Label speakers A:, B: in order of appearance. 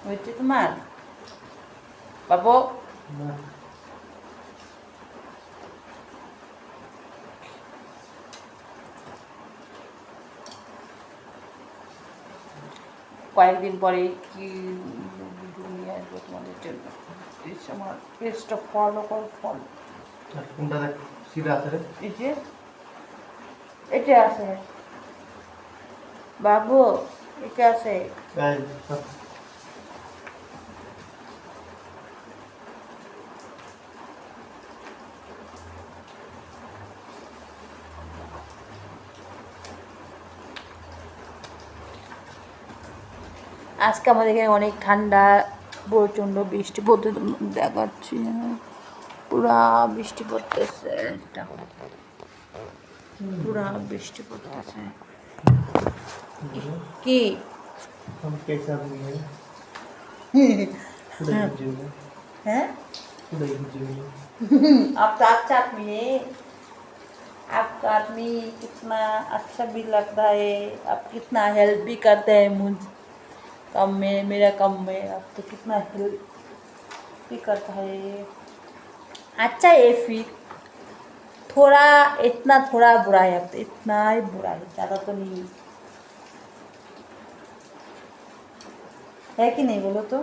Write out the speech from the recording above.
A: হয়েছে তোমার বাবু? কয়েকদিন পরে কি ভিডিও নিয়ে আসবো তোমাদের জন্য। আমার পেজটা ফলো করো, ফলো।
B: কোনটা দেখ সিধা আছে রে?
A: এই যে এটা আছে বাবু, এটা আছে। আজকে আমাদের এখানে অনেক ঠান্ডা, প্রচণ্ড বৃষ্টি পড়তে দেখাচ্ছি, পুরা বৃষ্টি পড়তেছে, পুরা বৃষ্টি পড়তেছে। কি हैं? आप तो अच्छा आदमी है, आपका आदमी कितना अच्छा भी लगता है, आप कितना हेल्प भी करते हैं मुझ कम में, मेरा कम में आप तो कितना हेल्प भी करता है। अच्छा है फिर थोड़ा, इतना थोड़ा बुरा है, अब तो इतना ही बुरा है, ज़्यादा तो नहीं है कि नहीं, बोलो तो।